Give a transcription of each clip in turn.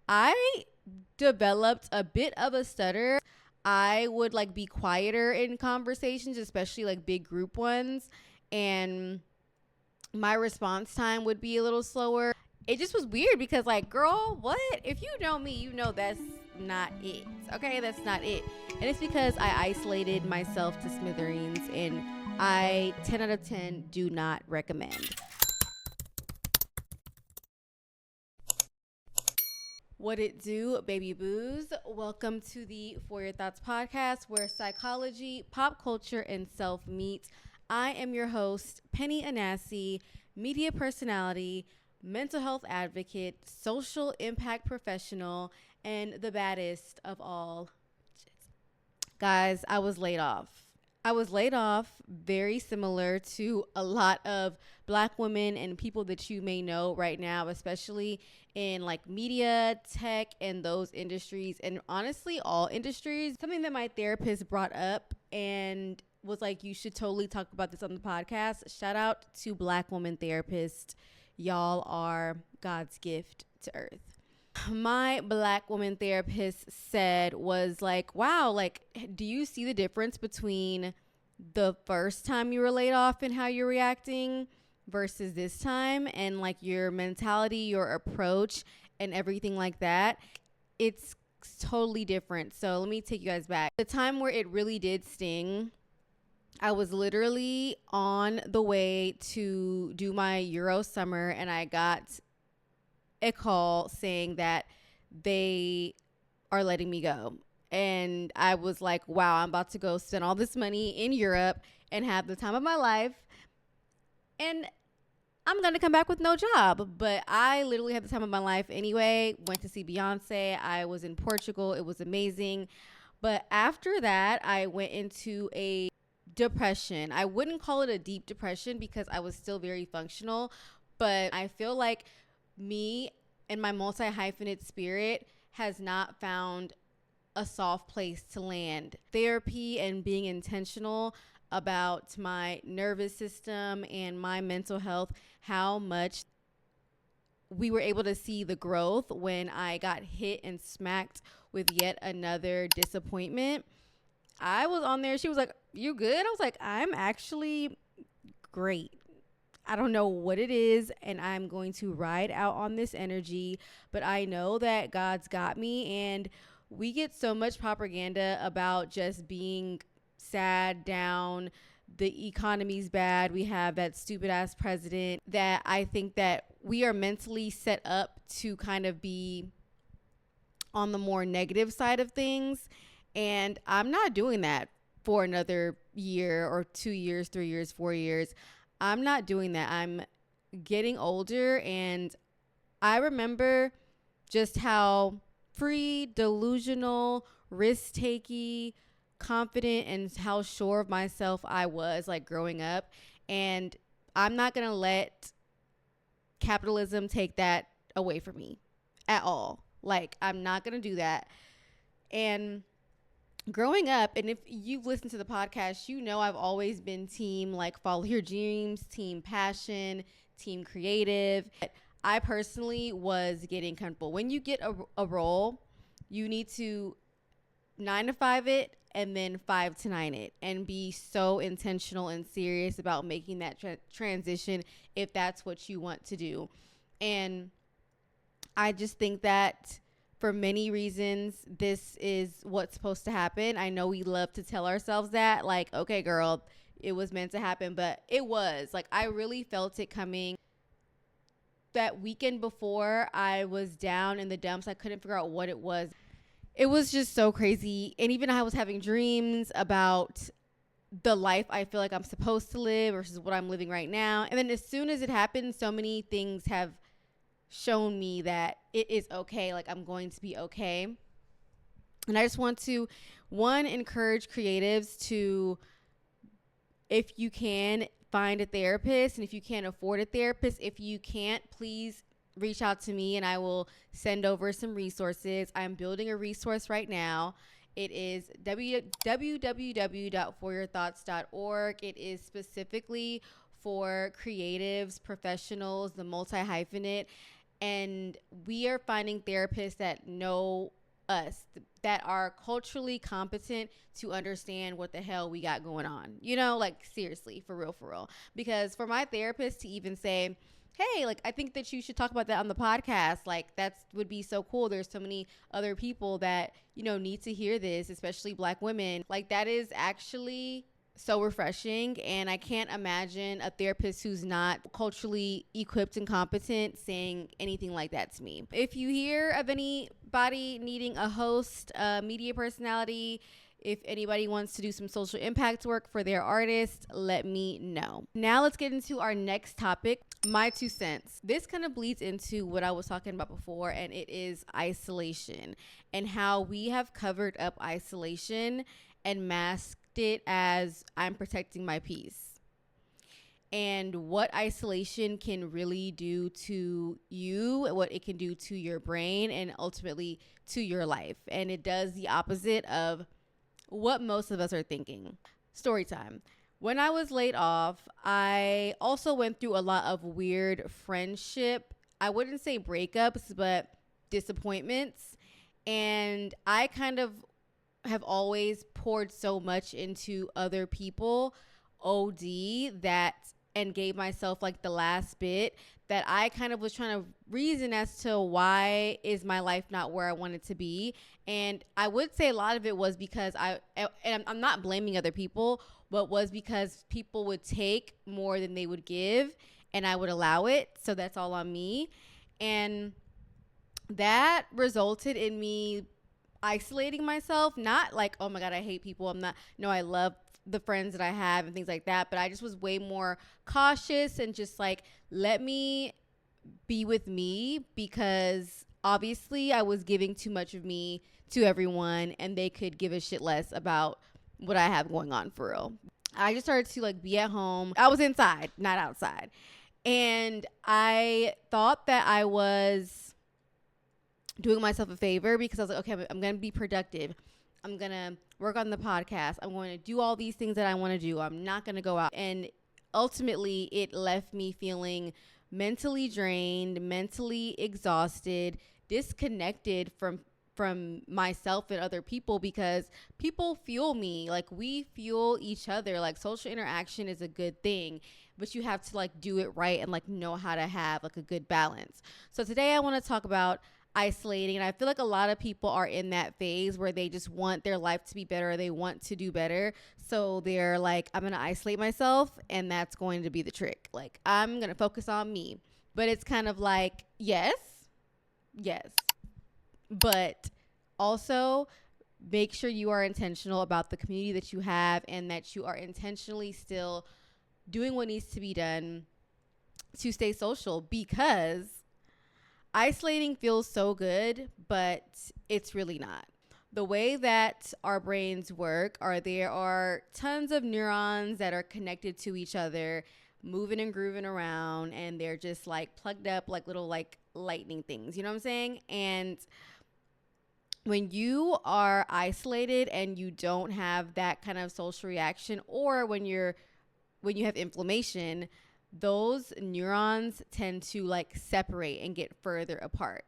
I developed a bit of a stutter. I would like be quieter in conversations, especially like big group ones, and my response time would be a little slower. It just was weird because, like, girl, what? If you know me, you know that's not it. Okay, that's not it. And it's because I isolated myself to smithereens, and I 10 out of 10 do not recommend. What it do, baby boos? Welcome to the For Your Thoughts podcast, where psychology, pop culture, and self meet. I am your host, Penny Anassi, media personality, mental health advocate, social impact professional, and the baddest of all. Guys, I was laid off. I was laid off, very similar to a lot of Black women and people that you may know right now, especially in like media, tech, and those industries, and honestly, all industries. Something that my therapist brought up and was like, you should totally talk about this on the podcast. Shout out to Black woman therapists. Y'all are God's gift to earth. My Black woman therapist said was like, wow, like, do you see the difference between the first time you were laid off and how you're reacting versus this time, and like your mentality, your approach, and everything like that? It's totally different. So let me take you guys back. The time where it really did sting, I was literally on the way to do my Euro summer, and I got a call saying that they are letting me go. And I was like, wow, I'm about to go spend all this money in Europe and have the time of my life. And I'm going to come back with no job. But I literally had the time of my life anyway. Went to see Beyonce. I was in Portugal. It was amazing. But after that, I went into a depression. I wouldn't call it a deep depression because I was still very functional. But I feel like me and my multi-hyphenate spirit has not found a soft place to land. Therapy and being intentional about my nervous system and my mental health, how much we were able to see the growth when I got hit and smacked with yet another disappointment. I was on there. She was like, "You good?" I was like, "I'm actually great. I don't know what it is, and I'm going to ride out on this energy, but I know that God's got me." And we get so much propaganda about just being sad, down, the economy's bad, we have that stupid ass president, that I think that we are mentally set up to kind of be on the more negative side of things. And I'm not doing that for another year or 2 years, 3 years, 4 years. I'm not doing that. I'm getting older, and I remember just how free, delusional, risk-taking, confident, and how sure of myself I was like growing up. And I'm not going to let capitalism take that away from me at all. Like, I'm not going to do that. And growing up, and if you've listened to the podcast, you know I've always been team like follow your dreams, team passion, team creative. I personally was getting comfortable. When you get a role, you need to 9 to 5 it and then 5 to 9 it, and be so intentional and serious about making that transition if that's what you want to do. And I just think that for many reasons, this is what's supposed to happen. I know we love to tell ourselves that, like, okay, girl, it was meant to happen, but it was. Like, I really felt it coming. That weekend before, I was down in the dumps. I couldn't figure out what it was. It was just so crazy. And even I was having dreams about the life I feel like I'm supposed to live versus what I'm living right now. And then as soon as it happened, so many things have shown me that it is okay. Like, I'm going to be okay. And I just want to, one, encourage creatives to, if you can, find a therapist. And if you can't afford a therapist, if you can't, please reach out to me and I will send over some resources. I'm building a resource right now. It is www.foryourthoughts.org. It is specifically for creatives, professionals, the multi-hyphenate. And we are finding therapists that know us, that are culturally competent to understand what the hell we got going on. Like seriously, for real, for real. Because for my therapist to even say, hey, like I think that you should talk about that on the podcast, like that would be so cool. There's so many other people that, need to hear this, especially Black women. Like that is actually so refreshing, and I can't imagine a therapist who's not culturally equipped and competent saying anything like that to me. If you hear of anybody needing a host, a media personality, if anybody wants to do some social impact work for their artist, let me know. Now let's get into our next topic, my 2 cents. This kind of bleeds into what I was talking about before, and it is isolation and how we have covered up isolation and masked it as I'm protecting my peace, and what isolation can really do to you, what it can do to your brain, and ultimately to your life. And it does the opposite of what most of us are thinking. Story time. When I was laid off, I also went through a lot of weird friendship, I wouldn't say breakups, but disappointments. And I kind of have always poured so much into other people, that, and gave myself like the last bit, that I kind of was trying to reason as to why is my life not where I want it to be. And I would say a lot of it was because I'm not blaming other people, but was because people would take more than they would give, and I would allow it. So that's all on me. And that resulted in me isolating myself. Not like, oh my God, I hate people. I love the friends that I have and things like that. But I just was way more cautious and just like, let me be with me, because obviously I was giving too much of me to everyone, and they could give a shit less about what I have going on, for real. I just started to like be at home. I was inside, not outside. And I thought that I was doing myself a favor, because I was like, okay, I'm going to be productive. I'm going to work on the podcast. I'm going to do all these things that I want to do. I'm not going to go out. And ultimately, it left me feeling mentally drained, mentally exhausted, disconnected from myself and other people, because people fuel me. Like we fuel each other. Like social interaction is a good thing, but you have to like do it right and like know how to have like a good balance. So today I want to talk about isolating. And I feel like a lot of people are in that phase where they just want their life to be better. They want to do better. So they're like, I'm going to isolate myself, and that's going to be the trick. Like I'm going to focus on me. But it's kind of like, yes, but also make sure you are intentional about the community that you have, and that you are intentionally still doing what needs to be done to stay social, because isolating feels so good, but it's really not. The way that our brains work there are tons of neurons that are connected to each other, moving and grooving around, and they're just like plugged up like little like lightning things. You know what I'm saying? And when you are isolated and you don't have that kind of social reaction, or when you have inflammation, those neurons tend to like separate and get further apart.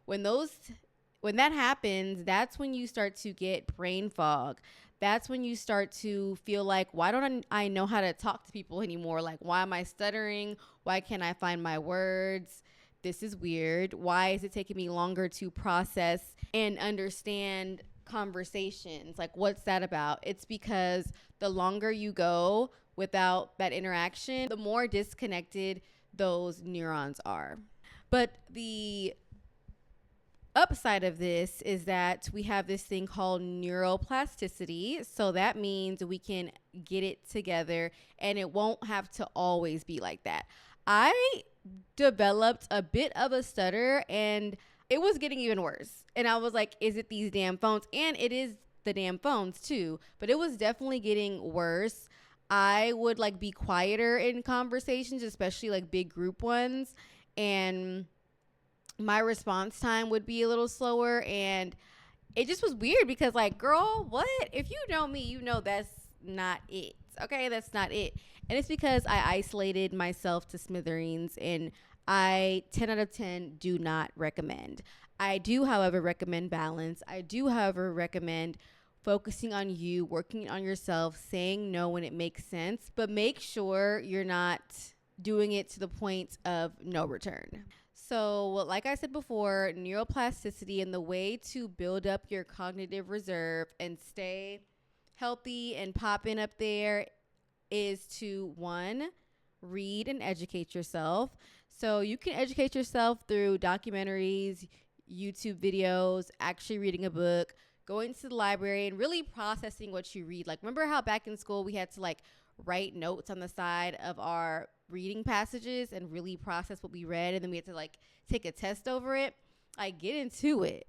When that happens, that's when you start to get brain fog. That's when you start to feel like, why don't I know how to talk to people anymore? Like, why am I stuttering? Why can't I find my words? This is weird. Why is it taking me longer to process and understand conversations? Like, what's that about? It's because the longer you go without that interaction, the more disconnected those neurons are. But the upside of this is that we have this thing called neuroplasticity. So that means we can get it together, and it won't have to always be like that. I developed a bit of a stutter, and it was getting even worse. And I was like, is it these damn phones? And it is the damn phones too, but it was definitely getting worse. I would like be quieter in conversations, especially like big group ones, and my response time would be a little slower. And it just was weird, because like, girl, what? If you know me, you know that's not it. Okay, that's not it. And it's because I isolated myself to smithereens, and I 10 out of 10 do not recommend. I do, however, recommend balance. I do, however, recommend focusing on you, working on yourself, saying no when it makes sense, but make sure you're not doing it to the point of no return. So, like I said before, neuroplasticity and the way to build up your cognitive reserve and stay healthy and popping up there is to, one, read and educate yourself. So you can educate yourself through documentaries, YouTube videos, actually reading a book, going to the library and really processing what you read. Like, remember how back in school we had to like write notes on the side of our reading passages and really process what we read, and then we had to like take a test over it? Like, get into it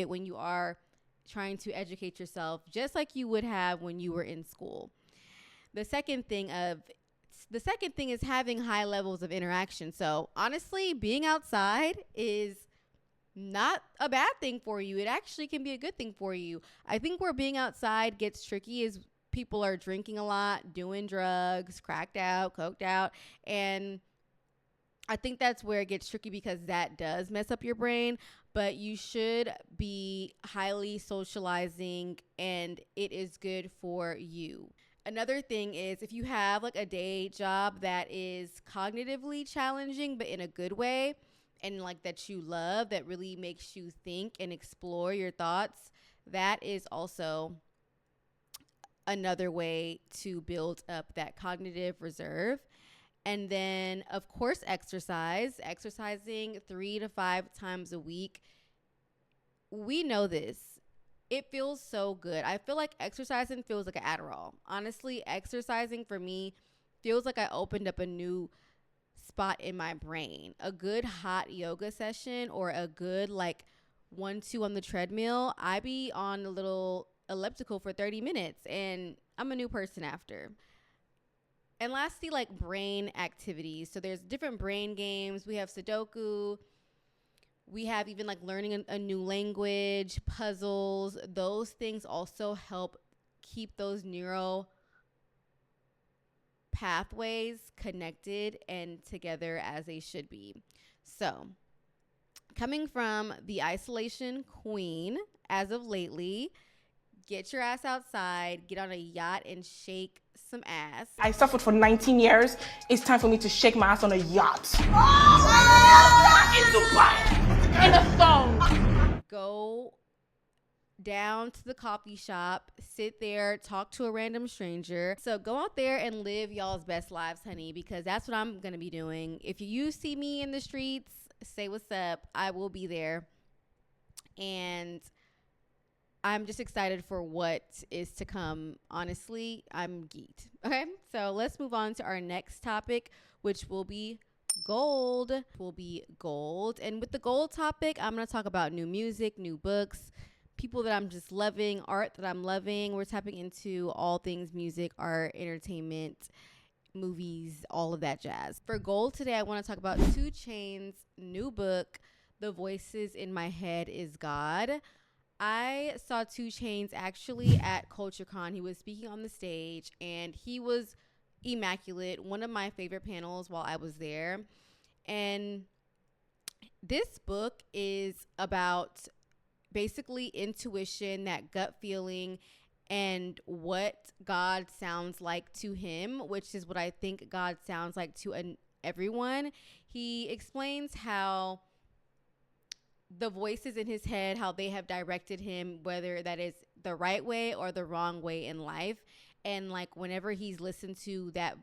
when you are trying to educate yourself, just like you would have when you were in school. The second thing is having high levels of interaction. So honestly, being outside is not a bad thing for you. It actually can be a good thing for you. I think where being outside gets tricky is people are drinking a lot, doing drugs, cracked out, coked out. And I think that's where it gets tricky because that does mess up your brain. But you should be highly socializing and it is good for you. Another thing is if you have like a day job that is cognitively challenging, but in a good way, and like that you love, that really makes you think and explore your thoughts, that is also another way to build up that cognitive reserve. And then, of course, exercising 3 to 5 times a week. We know this. It feels so good. I feel like exercising feels like an Adderall. Honestly, exercising for me feels like I opened up a new spot in my brain. A good hot yoga session or a good like 1-2 on the treadmill. I be on a little elliptical for 30 minutes and I'm a new person after. And lastly, like brain activities. So there's different brain games. We have Sudoku. We have even like learning a new language, puzzles. Those things also help keep those neural pathways connected and together as they should be. So, coming from the isolation queen as of lately, get your ass outside, get on a yacht and shake some ass. I suffered for 19 years. It's time for me to shake my ass on a yacht. In Dubai. In the phone. Go down to the coffee shop, sit there, talk to a random stranger. So go out there and live y'all's best lives, honey, because that's what I'm going to be doing. If you see me in the streets, say what's up. I will be there. And I'm just excited for what is to come. Honestly, I'm geeked. Okay, so let's move on to our next topic, which will be gold. And with the gold topic, I'm going to talk about new music, new books, people that I'm just loving, art that I'm loving. We're tapping into all things music, art, entertainment, movies, all of that jazz. For gold today, I want to talk about 2 Chainz' new book, The Voices in My Head Is God. I saw 2 Chainz actually at CultureCon. He was speaking on the stage and he was immaculate. One of my favorite panels while I was there. And this book is about basically intuition, that gut feeling, and what God sounds like to him, which is what I think God sounds like to everyone. He explains how the voices in his head, how they have directed him, whether that is the right way or the wrong way in life. And like whenever he's listened to that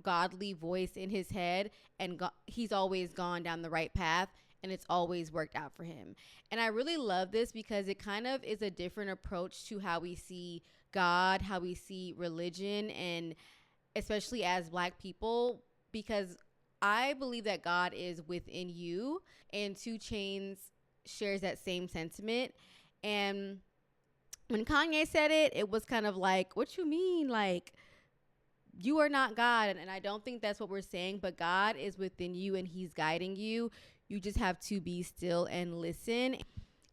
godly voice in his head, and he's always gone down the right path and it's always worked out for him. And I really love this because it kind of is a different approach to how we see God, how we see religion, and especially as Black people, because I believe that God is within you, and 2 Chainz shares that same sentiment. And when Kanye said it, it was kind of like, what you mean? Like, you are not God. And I don't think that's what we're saying, but God is within you and he's guiding you. You just have to be still and listen.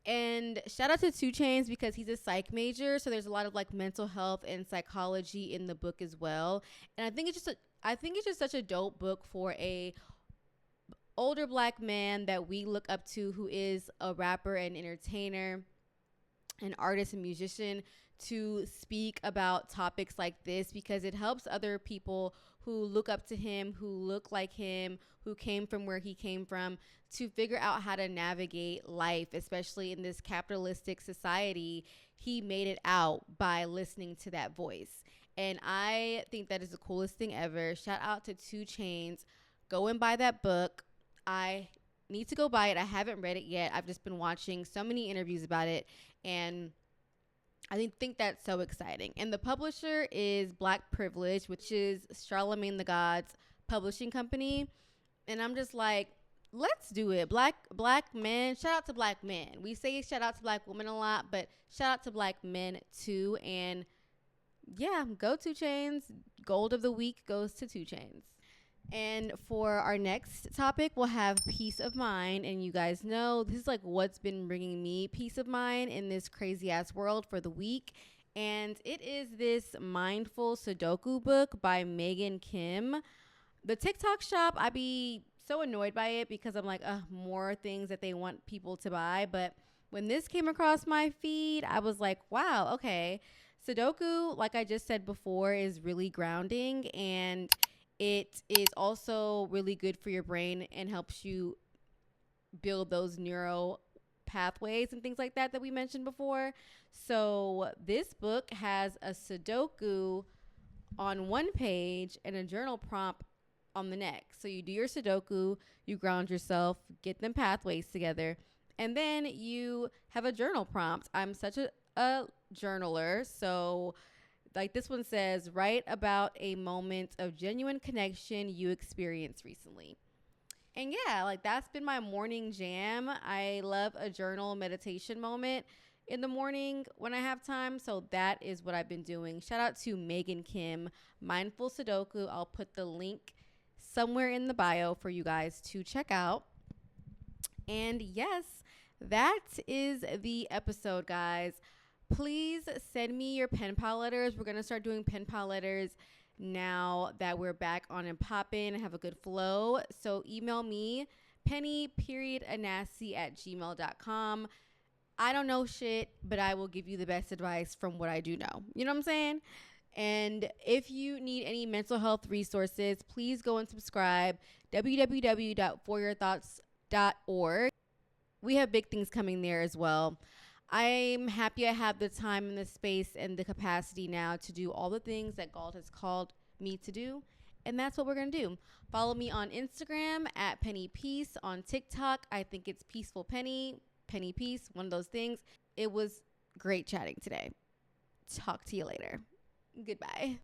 And shout out to 2 Chainz because he's a psych major, so there's a lot of like mental health and psychology in the book as well. And I think it's just such a dope book for a older black man that we look up to, who is a rapper and entertainer, an artist and musician, to speak about topics like this, because it helps other people who look up to him, who look like him, who came from where he came from, to figure out how to navigate life, especially in this capitalistic society. He made it out by listening to that voice. And I think that is the coolest thing ever. Shout out to 2 Chainz. Go and buy that book. I need to go buy it. I haven't read it yet. I've just been watching so many interviews about it, and I think that's so exciting. And the publisher is Black Privilege, which is Charlemagne the God's publishing company. And I'm just like, let's do it. Black men. Shout out to black men. We say shout out to black women a lot, but shout out to black men too. And yeah, go 2 Chainz. Gold of the week goes to 2 Chainz. And for our next topic, we'll have peace of mind. And you guys know this is like what's been bringing me peace of mind in this crazy ass world for the week. And it is this mindful Sudoku book by Megan Kim. The TikTok shop, I be so annoyed by it because I'm like, more things that they want people to buy. But when this came across my feed, I was like, wow, okay. Sudoku, like I just said before, is really grounding, and it is also really good for your brain and helps you build those neural pathways and things like that we mentioned before. So this book has a Sudoku on one page and a journal prompt on the next. So you do your Sudoku, you ground yourself, get them pathways together, and then you have a journal prompt. I'm such a journaler, so like this one says, write about a moment of genuine connection you experienced recently. And yeah, like that's been my morning jam. I love a journal meditation moment in the morning when I have time. So that is what I've been doing. Shout out to Megan Kim, Mindful Sudoku. I'll put the link somewhere in the bio for you guys to check out. And yes, that is the episode, guys. Please send me your pen pal letters. We're going to start doing pen pal letters now that we're back on and popping and have a good flow. So email me, penny.anassi@gmail.com. I don't know shit, but I will give you the best advice from what I do know. You know what I'm saying? And if you need any mental health resources, please go and subscribe. www.foryourthoughts.org. We have big things coming there as well. I'm happy I have the time and the space and the capacity now to do all the things that God has called me to do. And that's what we're going to do. Follow me on Instagram at Penny Peace. On TikTok, I think it's Peaceful Penny, Penny Peace, one of those things. It was great chatting today. Talk to you later. Goodbye.